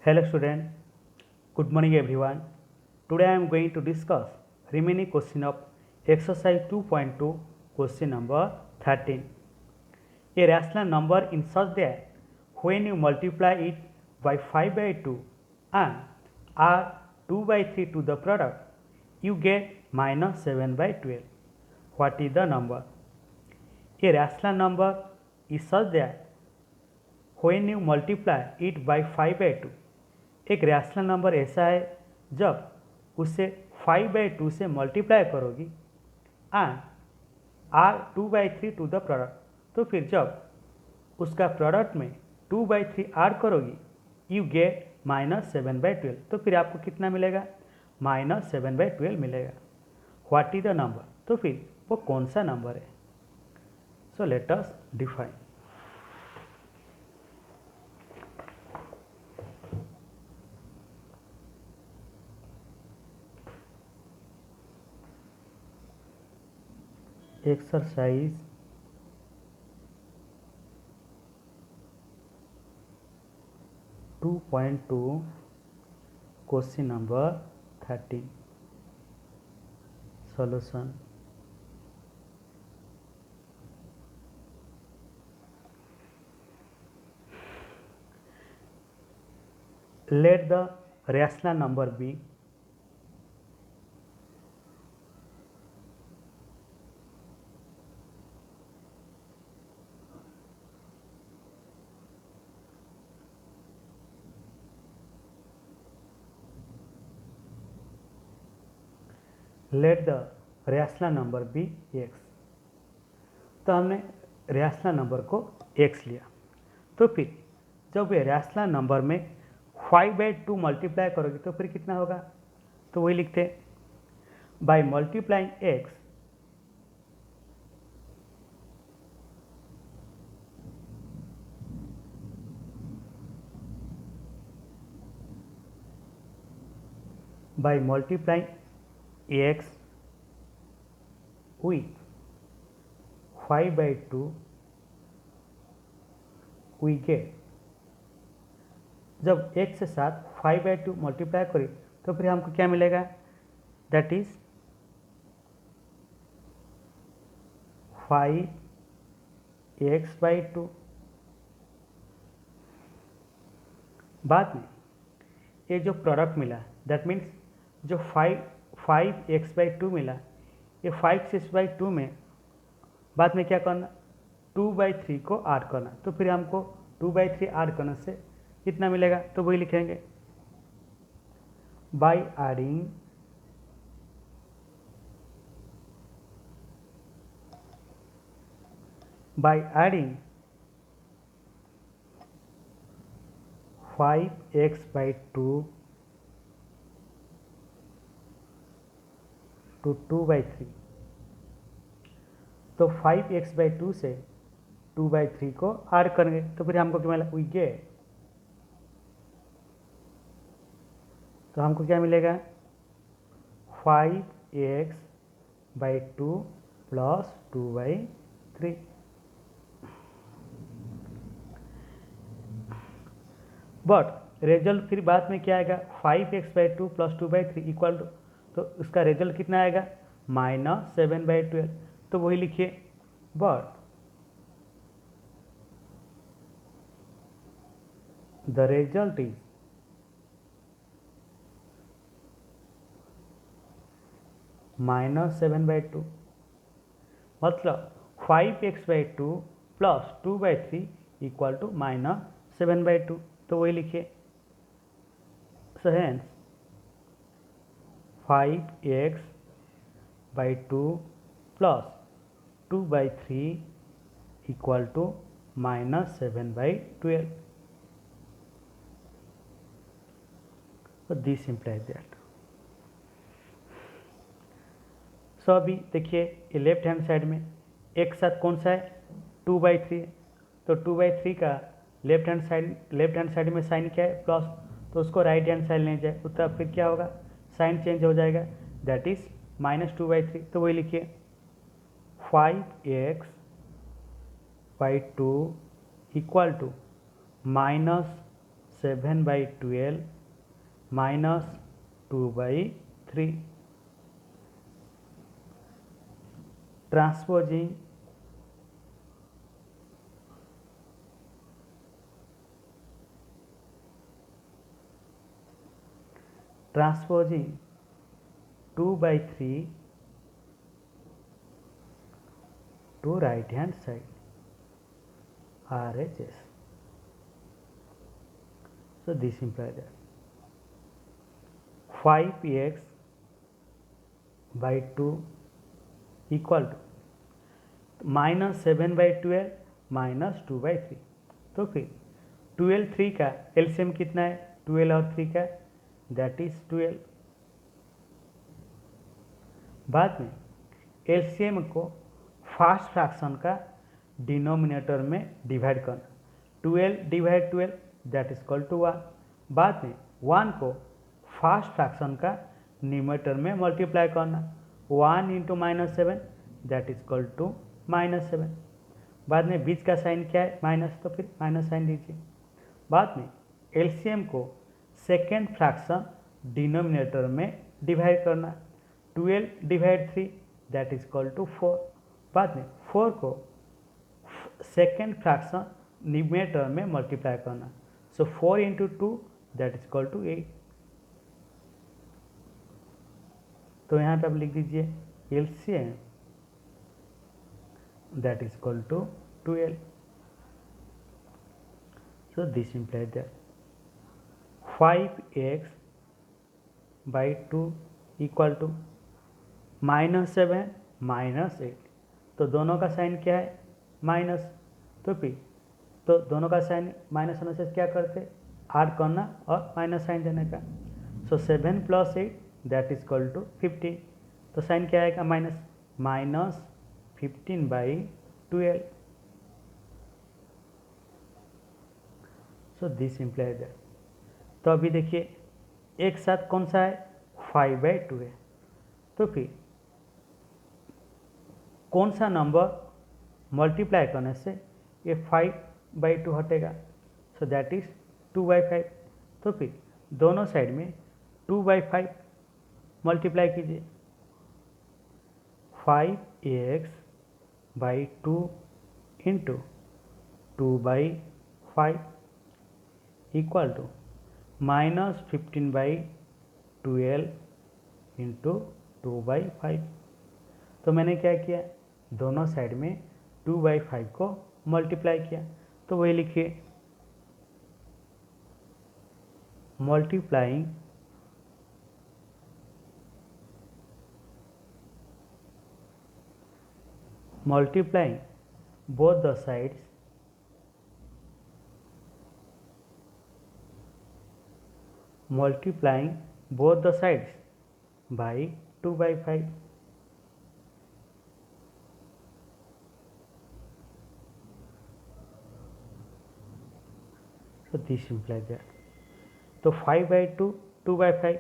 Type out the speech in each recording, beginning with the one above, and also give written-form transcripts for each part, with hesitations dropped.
Hello student, good morning everyone. Today I am going to discuss remaining question of exercise 2.2 question number 13. A rational number in such that when you multiply it by 5 by 2 and add 2 by 3 to the product, you get minus 7 by 12. What is the number? A rational number is such that when you multiply it by 5 by 2, एक rational number ऐसा है जब उसे 5 by 2 से multiply करोगी and are 2 by 3 to the product, तो फिर जब उसका प्रोडक्ट में 2 बाई 3 ऐड करोगी यू गेट माइनस 7 बाई 12, तो फिर आपको कितना मिलेगा? माइनस 7 बाई 12 मिलेगा। What is the number? तो फिर वो कौन सा नंबर है? So let us define. Exercise 2.2 question number 13 solution. Let the rational number be let the rational number be x. तो हमने रैशनल नंबर को एक्स लिया, तो फिर जब ये रैशनल नंबर में 5 बाई 2 मल्टीप्लाई करोगे तो फिर कितना होगा? तो वही लिखते हैं by multiplying x by multiplying x with 5 by 2 we get, जब x के साथ 5 by 2 मल्टीप्लाई करें तो फिर हमको क्या मिलेगा? That is 5x by 2। बाद में ये जो प्रोडक्ट मिला दैट मीन्स जो 5x by 2 मिला, ये 5x by 2 में बाद में क्या करना? 2 by 3 को ऐड करना, तो फिर हमको 2 by 3 ऐड करने से कितना मिलेगा? तो वही लिखेंगे by adding 5x by 2 to 2 by 3। तो 5x by 2 से 2 by 3 को ऐड करेंगे तो फिर हमको क्या मिला? वी गेट, तो हमको क्या मिलेगा? 5x by 2 plus 2 by 3। But result फिर बाद में क्या आएगा? 5x by 2 plus 2 by 3 equal to, तो उसका रिजल्ट कितना आएगा? Minus 7 by 12। तो वही लिखिए but the result is minus 7 by 2, मतलब 5x by 2 plus 2 by 3 equal to minus 7 by 2। तो वही लिखिए so hence 5x by 2 plus 2 by 3 equal to minus 7 by 12। तो दिस इम्प्लाइज दैट। सो अभी देखिए ये लेफ्ट हैंड साइड में एक साथ कौन सा है? 2 by 3, तो 2 by 3 का लेफ्ट हैंड साइड में साइन क्या है? प्लस, तो उसको राइट हैंड साइड ले जाए तो फिर क्या होगा? साइन चेंज हो जाएगा, दैट इज माइनस 2 by 3। तो वही लिखिए 5x by 2 equal to minus 7/12 minus 2/3. Transposing 2/3 to right hand side, RHS. So this implies that 5x/2 equal to minus 7/12 minus 2/3. तो फिर 12 3 का एलसीएम कितना है, 12 और 3 का, दैट इज 12. बाद में एलसीएम को फर्स्ट फ्रैक्शन का डिनोमिनेटर में डिवाइड करना, 12 / 12 दैट इज इक्वल टू 1. बाद में 1 को फर्स्ट फ्रैक्शन का न्यूमरेटर में मल्टीप्लाई करना, 1 × -7 दैट इज इक्वल टू -7. बाद में बीच का साइन क्या है, माइनस, तो फिर माइनस साइन दीजिए. बाद में एलसीएम को सेकेंड फ्रैक्शन डिनोमिनेटर में डिवाइड करना, 12 / 3 दैट इज इक्वल टू 4. बाद में 4 को सेकेंड फ्रैक्शन न्यूमरेटर में मल्टीप्लाई करना, सो 4 × 2 दैट इज इक्वल टू 8. तो यहाँ पे आप लिख दीजिए LCM that is equal to 12. So this implies that 5x/2 equal to -7 -8. तो दोनों का साइन क्या है, माइनस. तो फिर तो दोनों का साइन माइनस होने से क्या करते, ऐड करना और माइनस साइन देने का. सो 7 + 8 दैट इज इक्वल टू 15. तो साइन क्या आएगा, minus 15/12. So this implies that. तो अभी देखिए एक साथ कौन सा है, 5/2 है. तो फिर कौन सा नंबर मल्टीप्लाई करने से ये 5/2 हटेगा, सो दैट इज 2/5. तो फिर दोनों साइड में 2/5 मल्टीप्लाई कीजिए, 5x/2 into 2/5 equal to -15/12 into 2/5. तो मैंने क्या किया, दोनों साइड में 2/5 को मल्टीप्लाई किया. तो वही लिखिए, multiplying both the sides by 2/5. So this implies that. तो 5/2 2/5,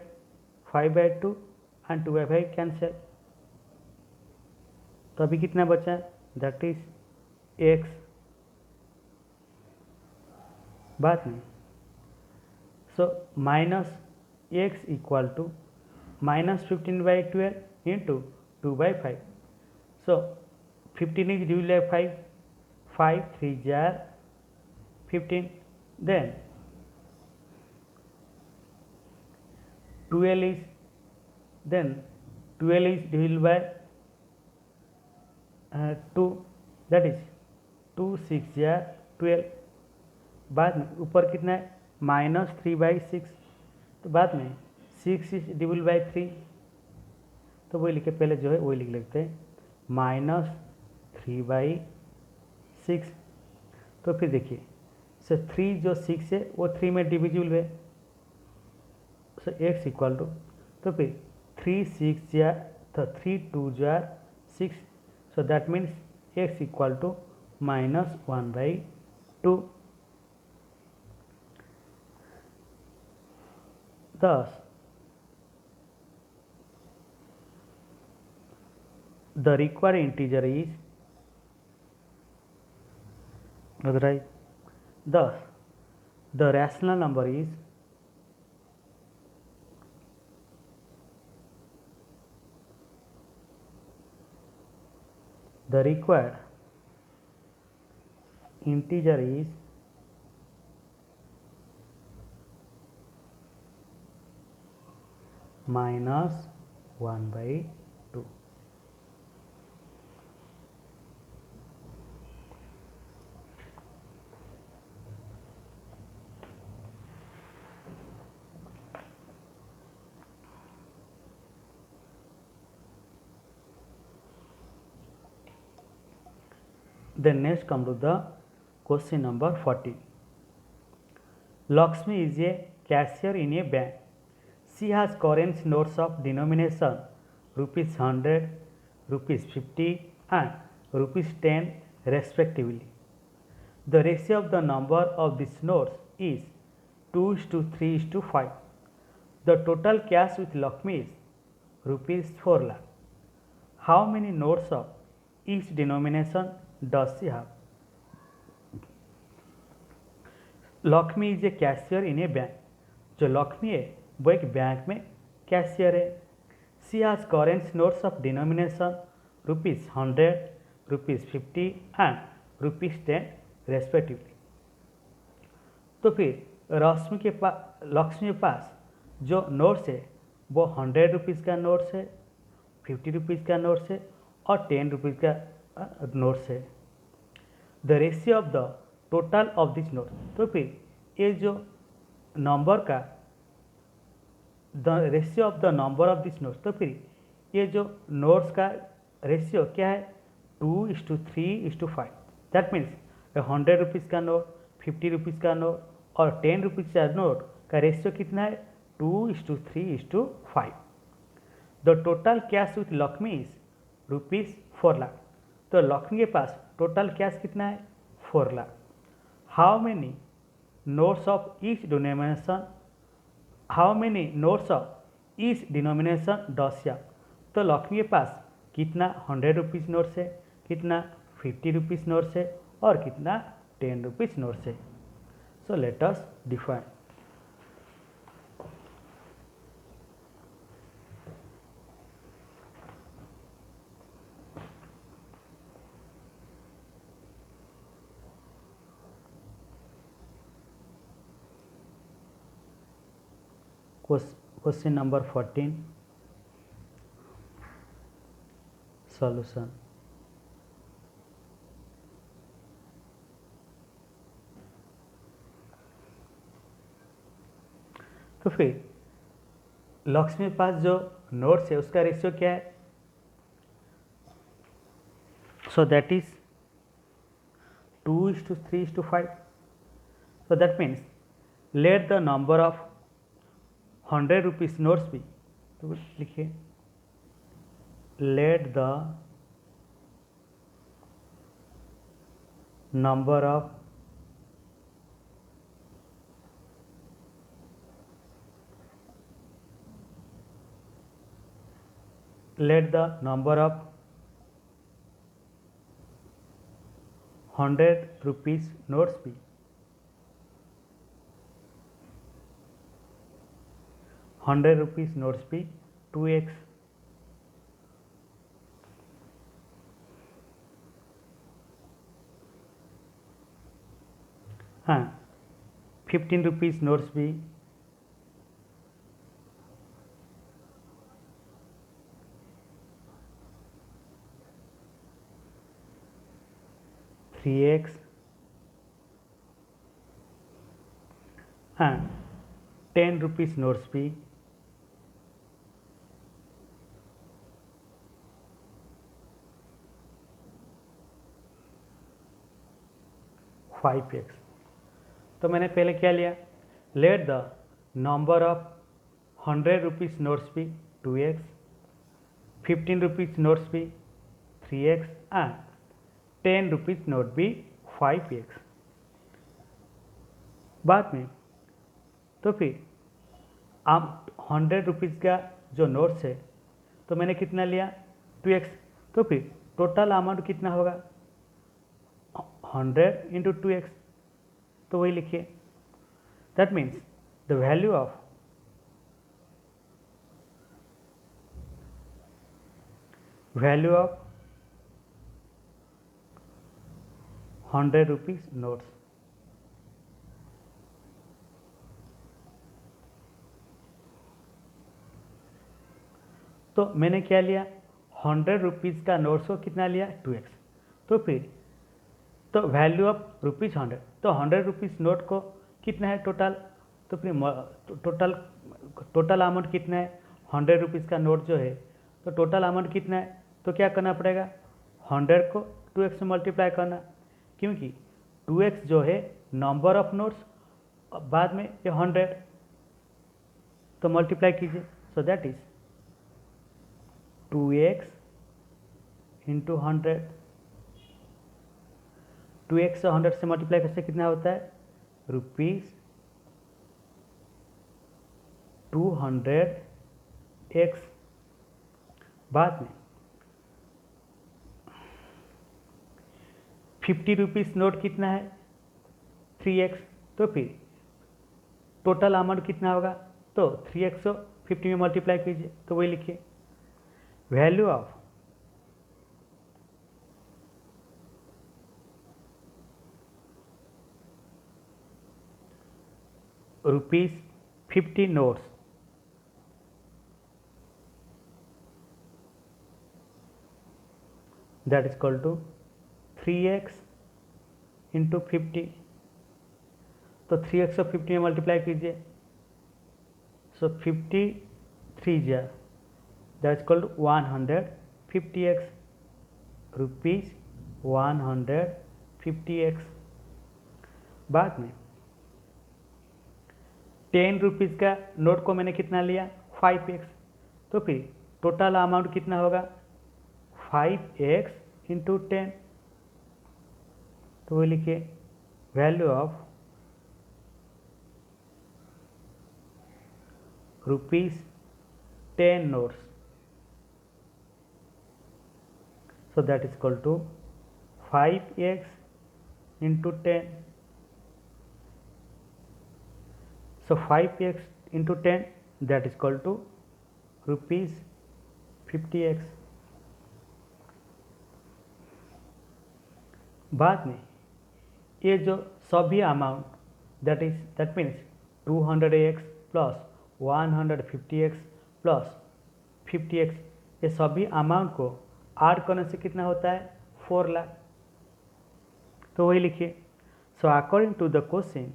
5/2 and 2/5 कैंसिल. तो अभी कितना बचा है, दैट इज x. बाद में so -x equal to -15/12 into 2/5. So 15 is divided by 5, 5 3 जार 15. Then 12 is divided by 2, that is 2 6 जार 12. बाद में ऊपर कितना है, -3/6. तो बाद में 6 इज डिवाइडेड बाय 3. तो वही लिखे, पहले जो है वही लिख लेते हैं, -3/6. तो फिर देखिए, सो 3 जो 6 है वो 3 में डिविजिबल है, सो x इक्वल टू, तो फिर 3 6 जार, तो 3 2 जार 6. So that means x equal to -1/2. Thus, the required integer is, right? Thus, The rational number is the required integer is minus 1/2. Then next come to the question number 40. Lakshmi is a cashier in a bank. She has currency notes of denomination rupees 100, rupees 50 and rupees 10 respectively. The ratio of the number of these notes is 2:3:5. The total cash with Lakshmi is rupees 4 lakh. How many notes of each denomination does she have? Lakshmi is a cashier in a bank. जो लक्ष्मी है वो एक bank में cashier है. She has currency notes of denomination rupees 100, rupees 50 and rupees 10 respectively. तो फिर लक्ष्मी के पास जो नोट्स है वो 100 रुपीज़ का नोट्स है, 50 रुपीज़ का नोट्स है और 10 रुपीज़ का नोट्स है. The ratio of the total of this note. तो फिर ये जो नंबर का the ratio of the number of this notes. तो फिर ये जो नोट्स का रेशियो क्या है 2:3:5. दैट मीन्स 100 रुपीज़ का नोट, 50 रुपीज़ का नोट और 10 रुपीज़ का नोट का रेशियो कितना है 2:3:5. The total cash with Lakshmi is rupees 4 lakh. तो लक्ष्मी के पास टोटल कैश कितना है 4 lakh. How many notes of each denomination, how many notes of each denomination does she have. तो लक्ष्मी के पास कितना 100 रुपीज़ नोट्स है, कितना 50 रुपीज़ नोट्स है और कितना 10 रुपीज़ नोट्स है. So let us define. Question number 14. Solution. तो फिर लक्ष्मी के पास जो नोट्स है उसका रेशियो क्या है. सो that is 2:3:5. So that means let the number of 100 rupees notes भी. तो लिखिए let the number of let the number of 100 rupees notes भी 100 रुपीज़ नोट्स भी 2x. हाँ 15 रुपीज़ नोट्स भी 3x and 10 रुपीज़ नोट्स भी 5x. तो मैंने पहले क्या लिया, let the number of 100 rupees notes भी 2x, 15 रुपीज़ नोट्स भी 3x एंड 10 रुपीज़ नोट भी 5x. बाद में तो फिर आप 100 रुपीज़ का जो नोट्स है तो मैंने कितना लिया 2x. तो फिर टोटल अमाउंट कितना होगा 100 × 2x. तो वही लिखिए That means the value of ₹100 notes. तो मैंने क्या लिया, ₹100 का नोट्स को कितना लिया, 2x। तो फिर तो वैल्यू ऑफ ₹100, तो ₹100 नोट को कितना है टोटल, तो फिर टोटल अमाउंट कितना है, ₹100 का नोट जो है, तो टोटल अमाउंट कितना है, तो क्या करना पड़ेगा, 100 को 2x से मल्टीप्लाई करना, क्योंकि 2x जो है नंबर ऑफ नोट्स, बाद में ये 100, तो मल्टीप्लाई कीजिए। So that is 2x into 100। 2x से 100 से मल्टीप्लाई करने से कितना होता है, ₹200x। बाद में ₹50 नोट कितना है, 3x। तो फिर टोटल अमाउंट कितना होगा, तो 3x को 50 में मल्टीप्लाई कीजिए, तो वही लिखिए, value of ₹50 notes, that is equal to 3x into 50। तो 3x को 50 में मल्टीप्लाई कीजिए, सो 50 3 जा, that is equal to 150x, ₹150x। बाद में ₹10 का नोट को मैंने कितना लिया, 5x। तो फिर टोटल अमाउंट कितना होगा, 5x इंटू 10। तो वो लिखिए, value of ₹10 notes, so that is equal to 5x into 10. So 5x into 10, that is equal to ₹50x। बाद में ये जो सभी amount, that means 200x plus 150x plus 50x, ये सभी अमाउंट को ऐड करने से कितना होता है, 4 लाख। तो वही लिखिए, so according to the question,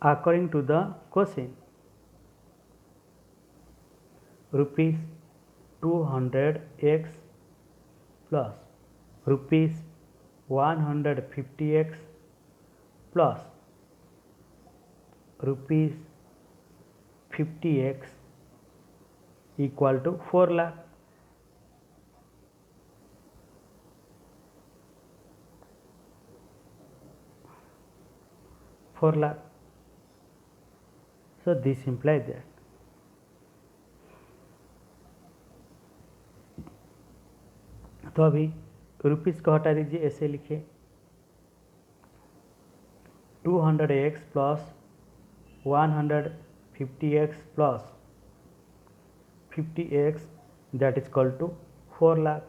according to the question, ₹200x plus ₹150x plus ₹50x equal to 4 lakh। So this implies that तो अभी रुपीस को हटा दीजिए, ऐसे लिखिए 200x plus 150x plus 50x that is equal to 4 lakh.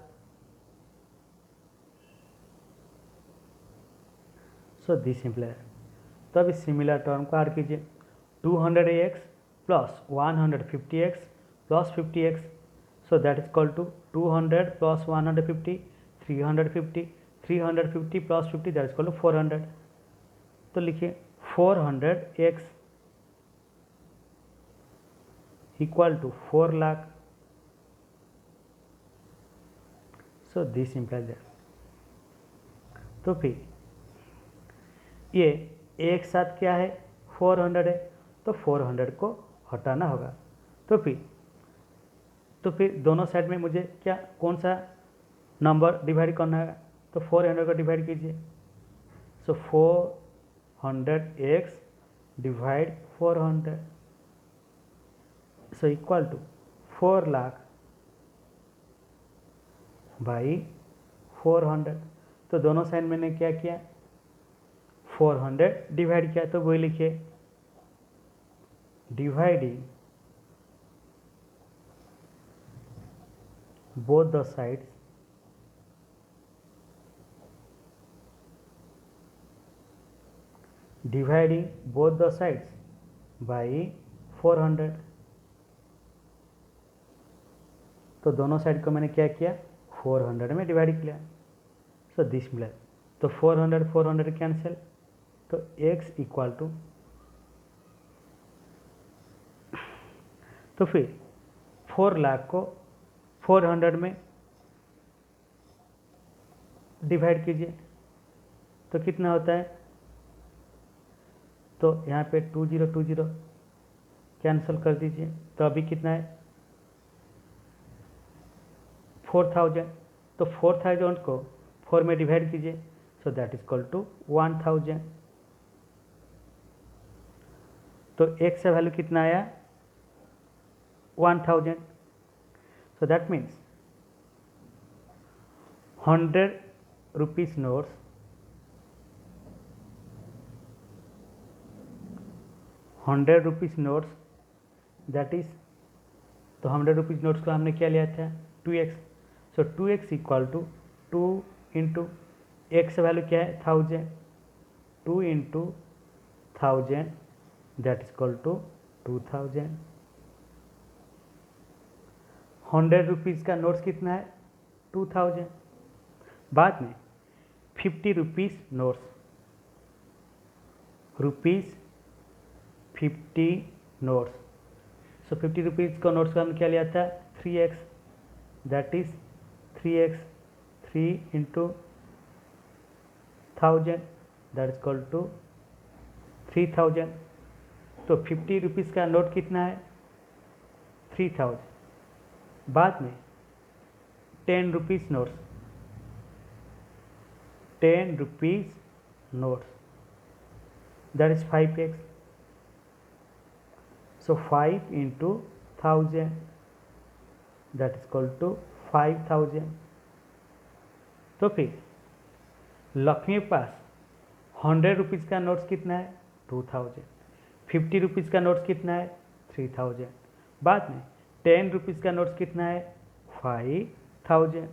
So this imply, तो अभी similar term को ऐड कीजिए, 200x plus 150x plus 50x, so that is equal to 200 plus 150, 350, 350 plus 50, that is equal to 400। तो लिखिए 400x equal to 4 lakh। so this implies that, तो फिर ये एक साथ क्या है, 400 है, तो 400 को हटाना होगा। तो फिर दोनों साइड में मुझे क्या, कौन सा नंबर डिवाइड करना है, तो 400 को डिवाइड कीजिए, so 400x divide 400, so equal to 4 lakh by 400। तो दोनों साइड मैंने क्या किया, 400 डिवाइड किया, तो वही लिखिए dividing both the sides dividing both the sides by 400। तो दोनों साइड को मैंने क्या किया, 400 में डिवाइड किया, सो दिस मिला। तो 400 400 कैंसिल, तो x इक्वल टू, तो फिर 4 लाख को 400 में डिवाइड कीजिए तो कितना होता है, तो यहाँ पे 2020 कैंसिल कर दीजिए, तो अभी कितना है 4000। तो 4000 को 4 में डिवाइड कीजिए, so that is equal to 1000। तो x का वैल्यू कितना आया 1000। So that means 100 rupees notes, 100 rupees notes that is, तो 100 रुपीज नोट्स को हमने क्या लिया था 2x। So 2x equal to 2 into x value क्या है 1000, 2 into 1000 that is equal to 2000। 100 rupees का नोट्स कितना है 2000। बाद में 50 rupees notes, rupees 50 notes, so 50 rupees का नोट्स का हमने क्या लिया था 3x, that is 3x, 3 into 1000 that is equal to 3000। तो 50 रुपीज़ का नोट कितना है 3000। बाद में 10 rupees notes, 10 rupees notes that is 5x, so 5 into 1000 that is equal to 5000। तो फिर लक्ष्मी के पास 100 रुपीज़ का नोट्स कितना है 2000, 50 रुपीज़ का नोट्स कितना है 3000, बाद में 10 रुपीज़ का नोट्स कितना है 5000।